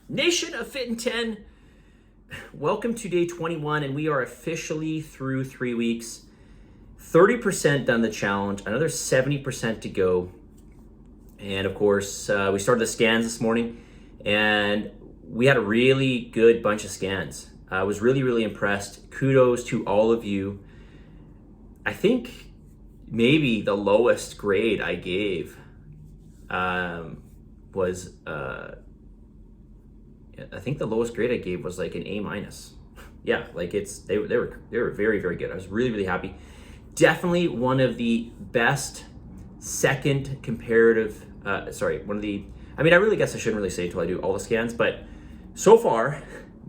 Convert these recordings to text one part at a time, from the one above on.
Nation of Fitin10, welcome to day 21, and we are officially through 3 weeks. 30% done the challenge, another 70% to go. And of course, we started the scans this morning, and we had a really good bunch of scans. I was really impressed. Kudos to all of you. I think maybe the lowest grade I gave was I think the lowest grade I gave was like an A-. Yeah, like they were very good. I was really happy. Definitely one of the best second comparative. One of the. I mean, I really guess I shouldn't really say until I do all the scans, but so far,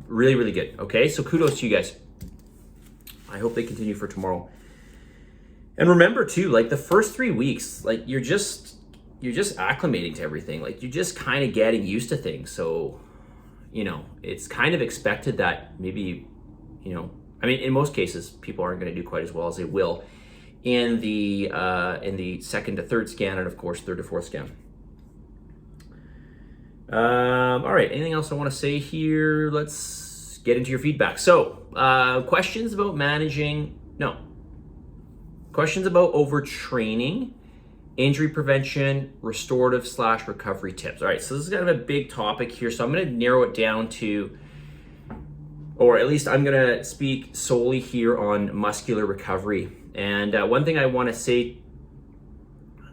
really good. Okay, so kudos to you guys. I hope they continue for tomorrow. And remember too, like the first 3 weeks, like you're just acclimating to everything. Like you're just kind of getting used to things. So, you know, it's kind of expected that maybe, you know, I mean, in most cases, people aren't going to do quite as well as they will in the second to third scan, and of course, third to fourth scan. All right, anything else I want to say here? Let's get into your feedback. So, questions about questions about overtraining, injury prevention, restorative/recovery tips. All right, so this is kind of a big topic here, so I'm going to narrow it down to, or at least I'm going to speak solely here on muscular recovery. And one thing I want to say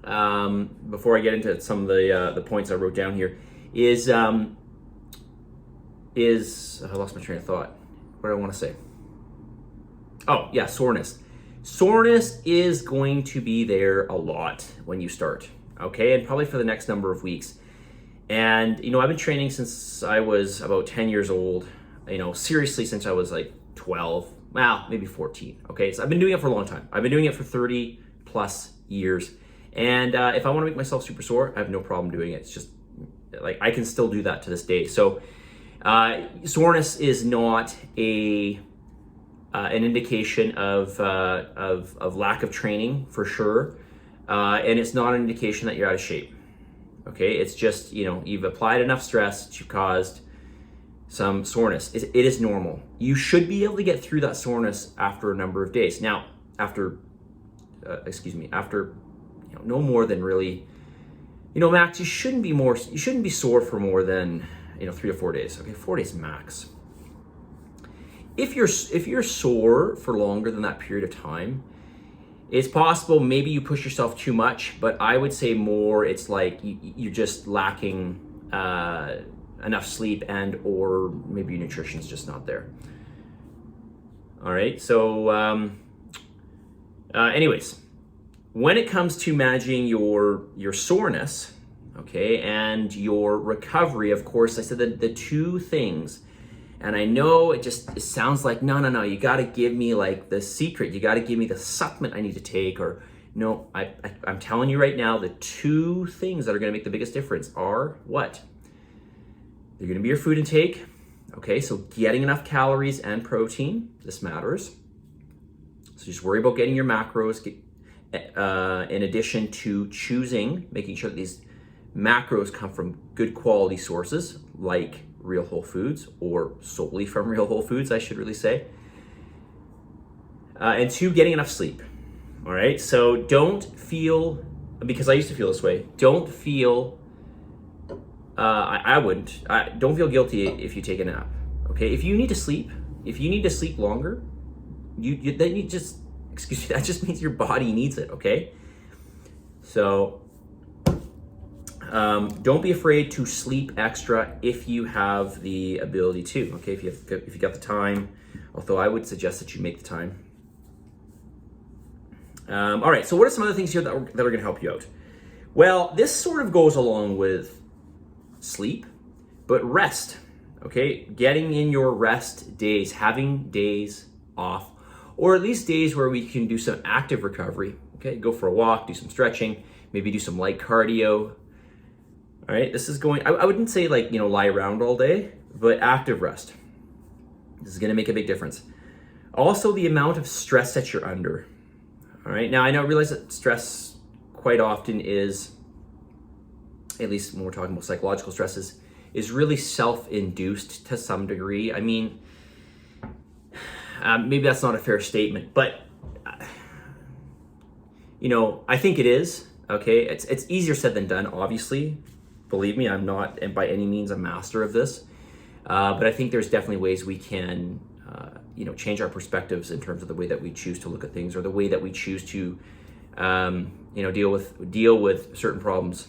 before I get into some of the points I wrote down here is I lost my train of thought. What do I want to say? Oh yeah, soreness. Soreness is going to be there a lot when you start, okay? And probably for the next number of weeks. And, you know, I've been training since I was about 10 years old, you know, seriously since I was like 12, well, maybe 14, okay? So I've been doing it for a long time. I've been doing it for 30 plus years. And if I want to make myself super sore, I have no problem doing it. It's just like, I can still do that to this day. So soreness is not an indication of lack of training for sure, and it's not an indication that you're out of shape. Okay, it's just, you know, you've applied enough stress to caused some soreness. It is normal. You should be able to get through that soreness after a number of days. Now, after you know, no more than really, you know, max. You shouldn't be sore for more than, you know, 3 to 4 days. Okay, 4 days max. If you're sore for longer than that period of time, it's possible maybe you push yourself too much, but I would say more it's like you're just lacking enough sleep, and or maybe your nutrition's just not there. All right, so anyways, when it comes to managing your soreness, okay, and your recovery, of course, I said that the two things. And I know it sounds like, no, you got to give me like the secret. You got to give me the supplement I need to take, or no, I'm telling you right now, the two things that are going to make the biggest difference are what? They're going to be your food intake. Okay, so getting enough calories and protein, this matters. So just worry about getting your macros, in addition to making sure that these macros come from good quality sources, like real whole foods, or solely from real whole foods, I should really say. And 2, getting enough sleep. All right, so don't feel, because I used to feel this way, don't feel, don't feel guilty if you take a nap. Okay, if you need to sleep longer, that just means your body needs it. Okay, so don't be afraid to sleep extra if you have the ability to. Okay, if you got the time, although I would suggest that you make the time. All right, so what are some other things here that are going to help you out? Well, this sort of goes along with sleep, but rest. Okay, getting in your rest days, having days off, or at least days where we can do some active recovery. Okay, go for a walk, do some stretching, maybe do some light cardio. All right, this is I wouldn't say like, you know, lie around all day, but active rest. This is gonna make a big difference. Also, the amount of stress that you're under. All right, now I realize that stress quite often is, at least when we're talking about psychological stresses, is really self-induced to some degree. I mean, maybe that's not a fair statement, but I think it is. Okay, it's easier said than done, obviously. Believe me, I'm not by any means a master of this, but I think there's definitely ways we can, change our perspectives in terms of the way that we choose to look at things, or the way that we choose to, deal with certain problems.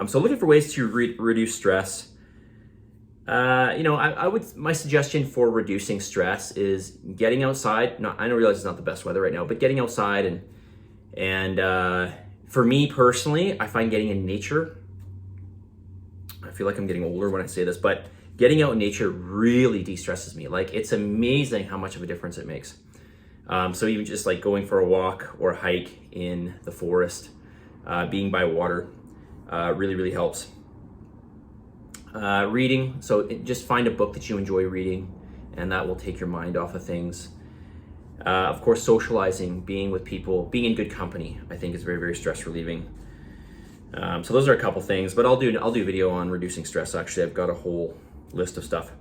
So looking for ways to reduce stress. My suggestion for reducing stress is getting outside. No, I realize it's not the best weather right now, but getting outside and for me personally, I find getting in nature, I feel like I'm getting older when I say this, but getting out in nature really de-stresses me. Like, it's amazing how much of a difference it makes. So even just like going for a walk or a hike in the forest, being by water, really, really helps. Reading, so just find a book that you enjoy reading, and that will take your mind off of things. Of course, socializing, being with people, being in good company, I think is very, very stress relieving. So those are a couple things, but I'll do a video on reducing stress. Actually, I've got a whole list of stuff.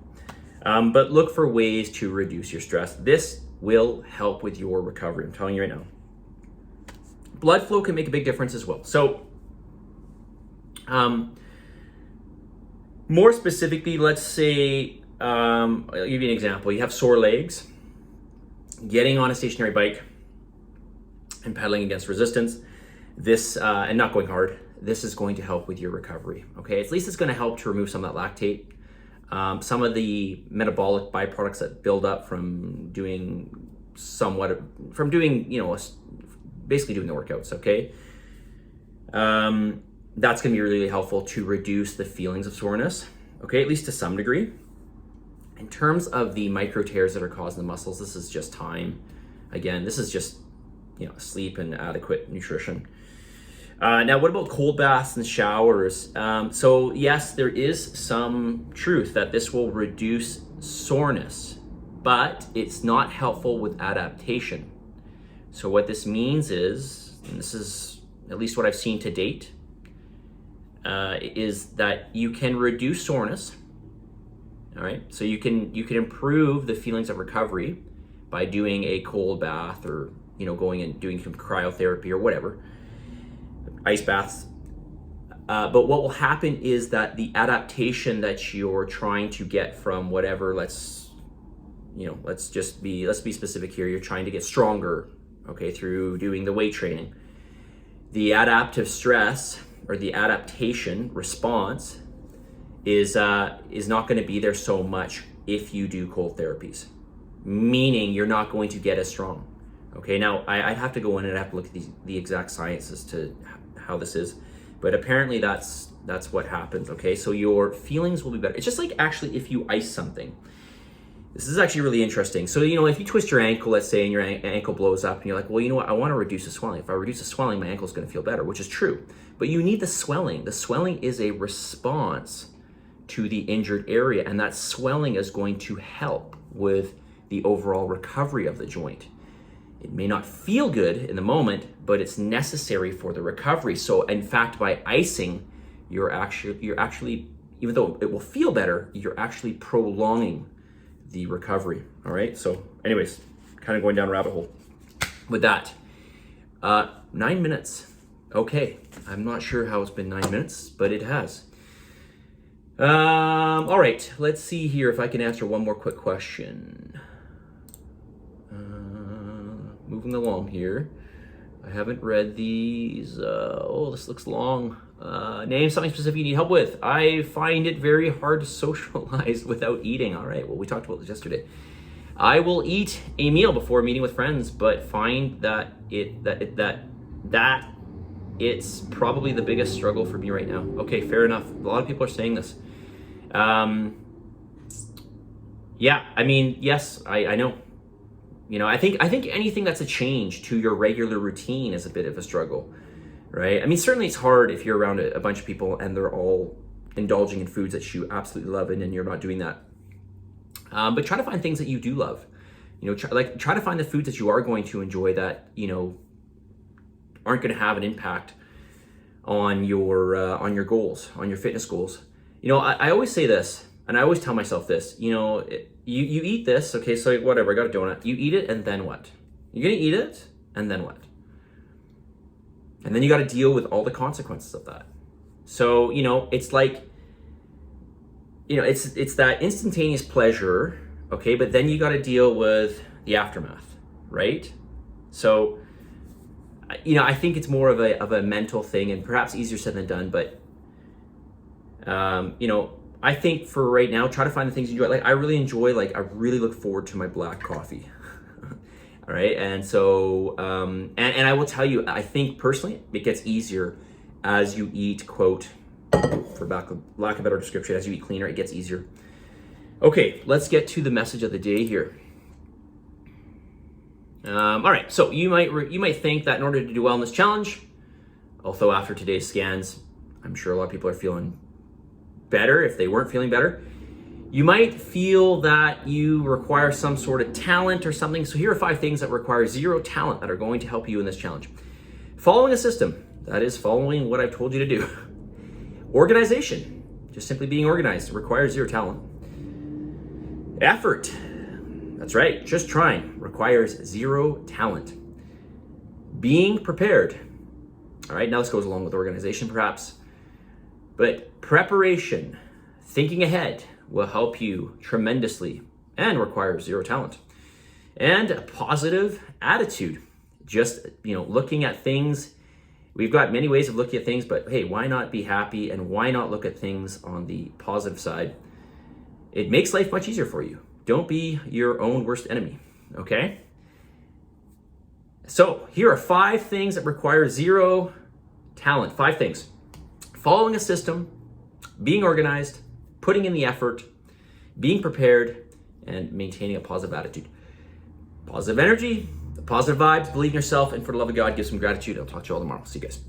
But look for ways to reduce your stress. This will help with your recovery. I'm telling you right now. Blood flow can make a big difference as well. So, more specifically, let's say, I'll give you an example. You have sore legs. Getting on a stationary bike and pedaling against resistance, this, and not going hard, this is going to help with your recovery, okay? At least it's gonna help to remove some of that lactate, some of the metabolic byproducts that build up from doing basically doing the workouts, okay? That's gonna be really, really helpful to reduce the feelings of soreness, okay, at least to some degree. In terms of the micro tears that are causing the muscles, this is just time. Again, this is just, sleep and adequate nutrition. Now, what about cold baths and showers? So yes, there is some truth that this will reduce soreness, but it's not helpful with adaptation. So what this means is, and this is at least what I've seen to date, is that you can reduce soreness. All right, so you can improve the feelings of recovery by doing a cold bath, or going and doing some cryotherapy or whatever, ice baths. But what will happen is that the adaptation that you're trying to get from whatever, let's be specific here. You're trying to get stronger, okay, through doing the weight training. The adaptive stress, or the adaptation response, is not going to be there so much if you do cold therapies, meaning you're not going to get as strong. Okay, now I'd have to go in and I'd have to look at the exact science as to how this is, but apparently that's what happens. Okay, so your feelings will be better. It's just like, actually, if you ice something, this is actually really interesting. So if you twist your ankle, let's say, and your ankle blows up, and you're like, well, you know what, I want to reduce the swelling. If I reduce the swelling, my ankle's going to feel better, which is true, but you need the swelling. The swelling is a response to the injured area, and that swelling is going to help with the overall recovery of the joint. It may not feel good in the moment, but it's necessary for the recovery. So in fact, by icing, you're actually, even though it will feel better, you're actually prolonging the recovery. All right, so anyways, kind of going down a rabbit hole with that. 9 minutes. Okay, I'm not sure how it's been 9 minutes, but it has. All right, let's see here if I can answer one more quick question. Moving along here. I haven't read these. This looks long. Name something specific you need help with. I find it very hard to socialize without eating. All right, well, we talked about this yesterday. I will eat a meal before meeting with friends, but find that it's probably the biggest struggle for me right now. Okay, fair enough. A lot of people are saying this. Yeah, I mean, yes, I know. I think anything that's a change to your regular routine is a bit of a struggle, right? I mean, certainly it's hard if you're around a bunch of people and they're all indulging in foods that you absolutely love, and you're not doing that. But try to find things that you do love. Try to find the foods that you are going to enjoy that, aren't going to have an impact on your goals, on your fitness goals. You know, I always say this, and I always tell myself this. You know, you eat this, okay? So whatever, I got a donut. You eat it, and then what? You're gonna eat it, and then what? And then you got to deal with all the consequences of that. So you know, it's like, you know, it's that instantaneous pleasure, okay? But then you got to deal with the aftermath, right? So, you know, I think it's more of a mental thing, and perhaps easier said than done. But, you know, I think for right now, try to find the things you enjoy. Like, I really enjoy, like, I really look forward to my black coffee. All right. And so, and I will tell you, I think personally, it gets easier as you eat, quote, for lack of a better description, as you eat cleaner, it gets easier. Okay, let's get to the message of the day here. All right, so you might think that in order to do well in this challenge, although after today's scans, I'm sure a lot of people are feeling better if they weren't feeling better. You might feel that you require some sort of talent or something. So here are 5 things that require 0 talent that are going to help you in this challenge. Following a system, that is following what I've told you to do. Organization, just simply being organized, requires 0 talent. Effort, that's right, just trying, requires 0 talent. Being prepared, all right, now this goes along with organization perhaps, but preparation, thinking ahead, will help you tremendously and requires 0 talent. And a positive attitude, just, you know, looking at things. We've got many ways of looking at things, but hey, why not be happy, and why not look at things on the positive side? It makes life much easier for you. Don't be your own worst enemy, okay? So here are 5 things that require 0 talent. 5 things. Following a system, being organized, putting in the effort, being prepared, and maintaining a positive attitude. Positive energy, the positive vibes, believe in yourself, and for the love of God, give some gratitude. I'll talk to you all tomorrow. See you guys.